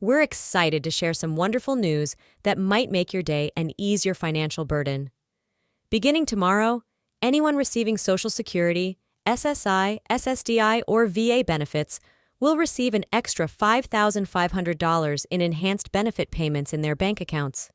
We're excited to share some wonderful news that might make your day and ease your financial burden. Beginning tomorrow, anyone receiving Social Security, SSI, SSDI, or VA benefits will receive an extra $5,500 in enhanced benefit payments in their bank accounts.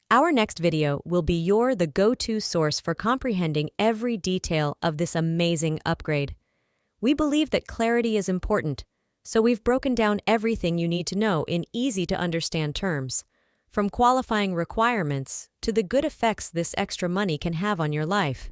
Our next video will be the go-to source for comprehending every detail of this amazing upgrade. We believe that clarity is important, so we've broken down everything you need to know in easy-to-understand terms, from qualifying requirements to the good effects this extra money can have on your life.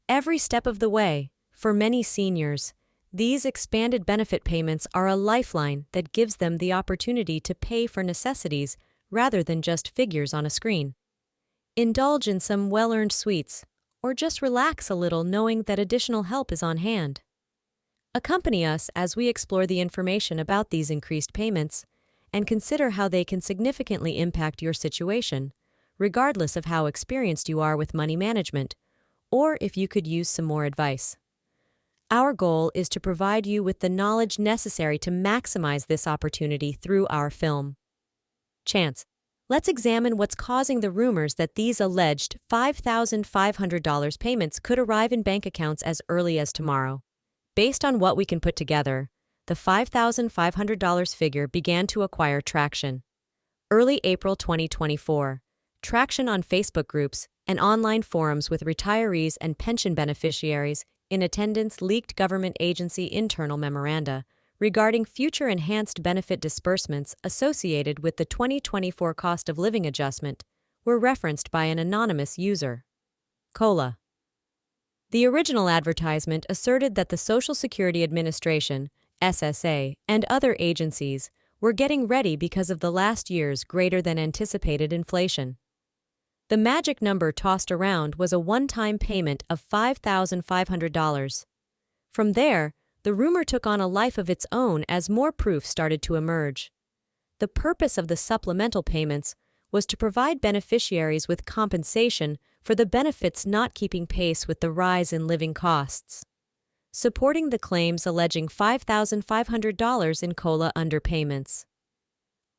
Every step of the way, for many seniors, these expanded benefit payments are a lifeline that gives them the opportunity to pay for necessities rather than just figures on a screen. Indulge in some well-earned sweets, or just relax a little knowing that additional help is on hand. Accompany us as we explore the information about these increased payments and consider how they can significantly impact your situation, regardless of how experienced you are with money management, or if you could use some more advice. Our goal is to provide you with the knowledge necessary to maximize this opportunity through our film. Chance. Let's examine what's causing the rumors that these alleged $5,500 payments could arrive in bank accounts as early as tomorrow. Based on what we can put together, the $5,500 figure began to acquire traction. Early April 2024, traction on Facebook groups and online forums with retirees and pension beneficiaries in attendance leaked government agency internal memoranda regarding future enhanced benefit disbursements associated with the 2024 cost of living adjustment were referenced by an anonymous user. COLA. The original advertisement asserted that the Social Security Administration, SSA, and other agencies were getting ready because of the last year's greater-than-anticipated inflation. The magic number tossed around was a one-time payment of $5,500. From there, the rumor took on a life of its own as more proof started to emerge. The purpose of the supplemental payments was to provide beneficiaries with compensation for the benefits not keeping pace with the rise in living costs, supporting the claims alleging $5,500 in COLA underpayments.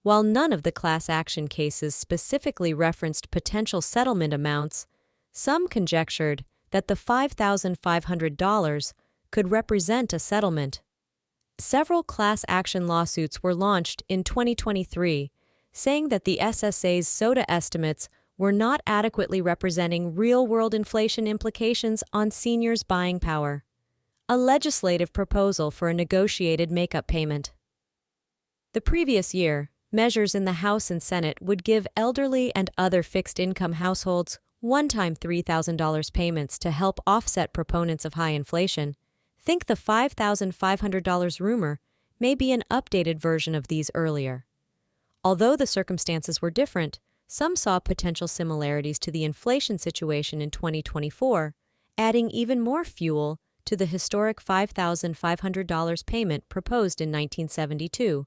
While none of the class action cases specifically referenced potential settlement amounts, some conjectured that the $5,500 could represent a settlement. Several class action lawsuits were launched in 2023, saying that the SSA's SOTA estimates were not adequately representing real-world inflation implications on seniors' buying power. A legislative proposal for a negotiated make-up payment. The previous year, measures in the House and Senate would give elderly and other fixed-income households one-time $3,000 payments to help offset proponents of high inflation. Think the $5,500 rumor may be an updated version of these earlier. Although the circumstances were different, some saw potential similarities to the inflation situation in 2024, adding even more fuel to the historic $5,500 payment proposed in 1972,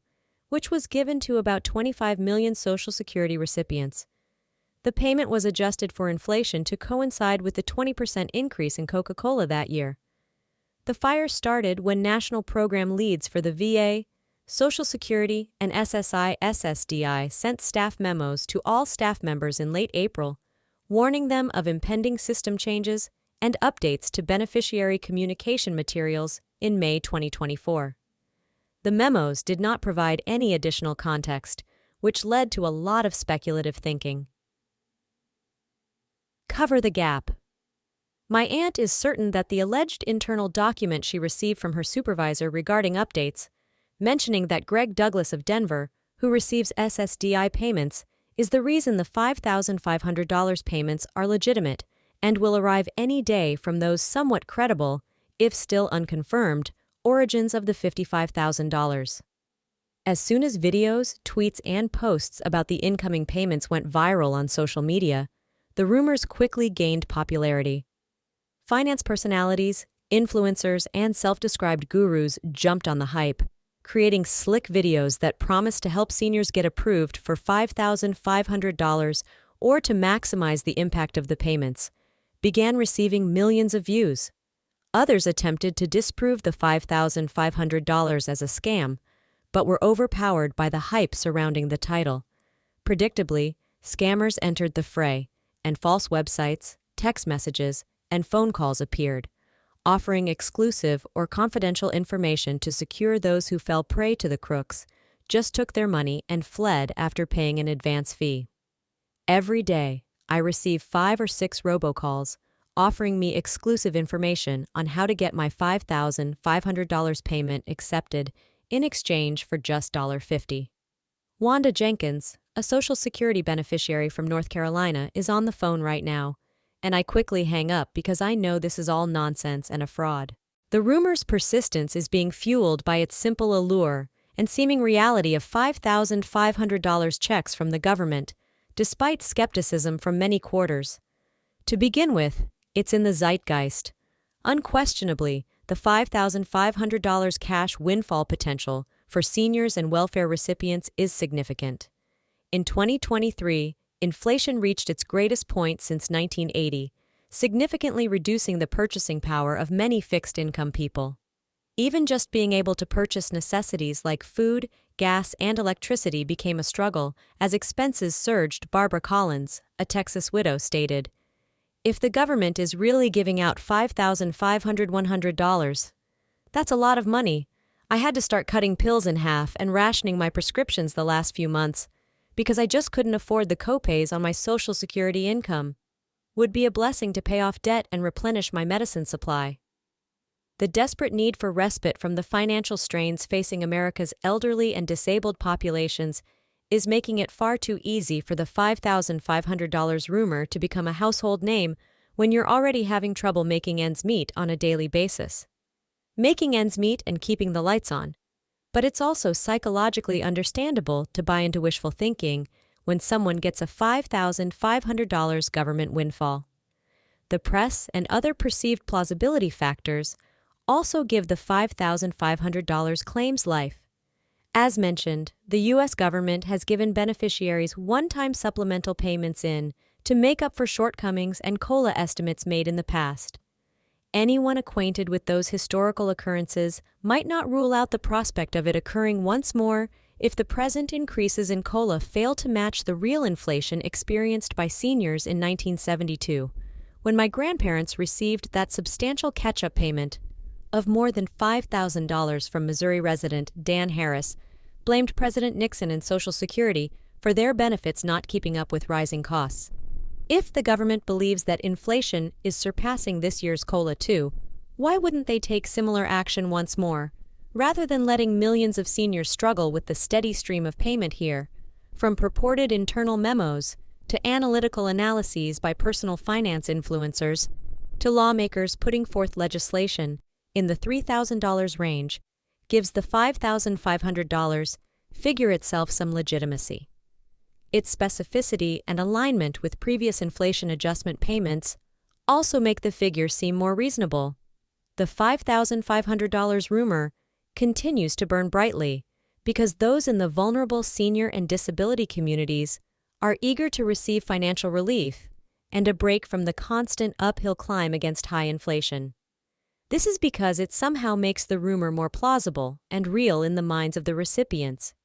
which was given to about 25 million Social Security recipients. The payment was adjusted for inflation to coincide with the 20% increase in Coca-Cola that year. The fire started when national program leads for the VA, Social Security, and SSI/SSDI sent staff memos to all staff members in late April, warning them of impending system changes and updates to beneficiary communication materials in May 2024. The memos did not provide any additional context, which led to a lot of speculative thinking. Cover the gap. My aunt is certain that the alleged internal document she received from her supervisor regarding updates, mentioning that Greg Douglas of Denver, who receives SSDI payments, is the reason the $5,500 payments are legitimate and will arrive any day from those somewhat credible, if still unconfirmed, origins of the $55,000. As soon as videos, tweets, and posts about the incoming payments went viral on social media, the rumors quickly gained popularity. Finance personalities, influencers, and self-described gurus jumped on the hype, creating slick videos that promised to help seniors get approved for $5,500 or to maximize the impact of the payments, began receiving millions of views. Others attempted to disprove the $5,500 as a scam, but were overpowered by the hype surrounding the title. Predictably, scammers entered the fray, and false websites, text messages, and phone calls appeared, offering exclusive or confidential information to secure those who fell prey to the crooks, just took their money and fled after paying an advance fee. Every day, I receive 5 or 6 robocalls offering me exclusive information on how to get my $5,500 payment accepted in exchange for just $50. Wanda Jenkins, a Social Security beneficiary from North Carolina, is on the phone right now, and I quickly hang up because I know this is all nonsense and a fraud. The rumor's persistence is being fueled by its simple allure and seeming reality of $5,500 checks from the government, despite skepticism from many quarters. To begin with, it's in the zeitgeist. Unquestionably, the $5,500 cash windfall potential for seniors and welfare recipients is significant. In 2023, inflation reached its greatest point since 1980, significantly reducing the purchasing power of many fixed-income people. Even just being able to purchase necessities like food, gas, and electricity became a struggle as expenses surged, Barbara Collins, a Texas widow, stated. If the government is really giving out $5,500, that's a lot of money. I had to start cutting pills in half and rationing my prescriptions the last few months because I just couldn't afford the copays on my Social Security income. Would be a blessing to pay off debt and replenish my medicine supply. The desperate need for respite from the financial strains facing America's elderly and disabled populations is making it far too easy for the $5,500 rumor to become a household name when you're already having trouble making ends meet on a daily basis. Making ends meet and keeping the lights on. But it's also psychologically understandable to buy into wishful thinking when someone gets a $5,500 government windfall. The press and other perceived plausibility factors also give the $5,500 claims life. As mentioned, the U.S. government has given beneficiaries one-time supplemental payments to make up for shortcomings and COLA estimates made in the past. Anyone acquainted with those historical occurrences might not rule out the prospect of it occurring once more if the present increases in COLA fail to match the real inflation experienced by seniors in 1972, when my grandparents received that substantial catch-up payment of more than $5,000 from Missouri resident Dan Harris, blamed President Nixon and Social Security for their benefits not keeping up with rising costs. If the government believes that inflation is surpassing this year's COLA too, why wouldn't they take similar action once more, rather than letting millions of seniors struggle with the steady stream of payment here, from purported internal memos to analytical analyses by personal finance influencers to lawmakers putting forth legislation in the $3,000 range, gives the $5,500 figure itself some legitimacy. Its specificity and alignment with previous inflation adjustment payments also make the figure seem more reasonable. The $5,500 rumor continues to burn brightly because those in the vulnerable senior and disability communities are eager to receive financial relief and a break from the constant uphill climb against high inflation. This is because it somehow makes the rumor more plausible and real in the minds of the recipients.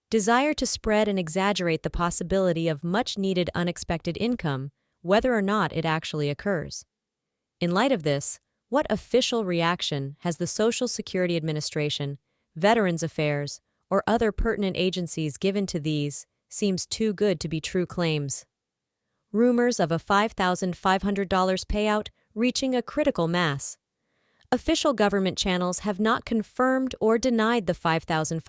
Desire to spread and exaggerate the possibility of much-needed unexpected income, whether or not it actually occurs. In light of this, what official reaction has the Social Security Administration, Veterans Affairs, or other pertinent agencies given to these seems too good to be true claims? Rumors of a $5,500 payout reaching a critical mass. Official government channels have not confirmed or denied the $5,500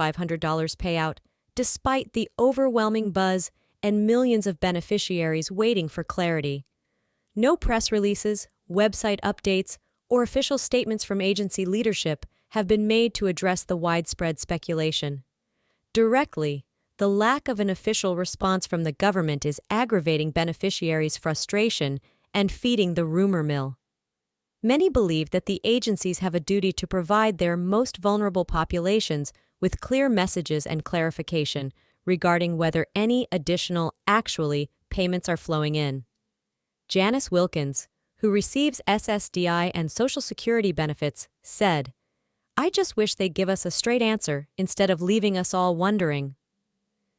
payout, despite the overwhelming buzz and millions of beneficiaries waiting for clarity. No press releases, website updates, or official statements from agency leadership have been made to address the widespread speculation. Directly, the lack of an official response from the government is aggravating beneficiaries' frustration and feeding the rumor mill. Many believe that the agencies have a duty to provide their most vulnerable populations with clear messages and clarification regarding whether any additional payments are flowing in. Janice Wilkins, who receives SSDI and Social Security benefits, said, I just wish they'd give us a straight answer instead of leaving us all wondering.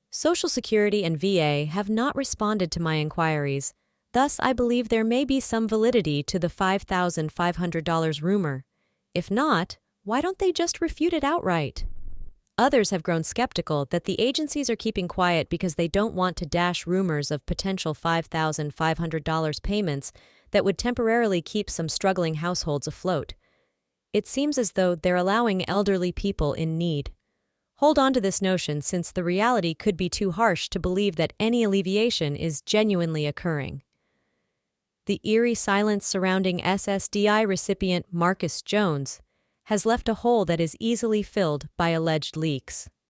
Social Security and VA have not responded to my inquiries, thus I believe there may be some validity to the $5,500 rumor. If not, why don't they just refute it outright? Others have grown skeptical that the agencies are keeping quiet because they don't want to dash rumors of potential $5,500 payments that would temporarily keep some struggling households afloat. It seems as though they're allowing elderly people in need. Hold on to this notion, since the reality could be too harsh to believe that any alleviation is genuinely occurring. The eerie silence surrounding SSDI recipient Marcus Jones has left a hole that is easily filled by alleged leaks.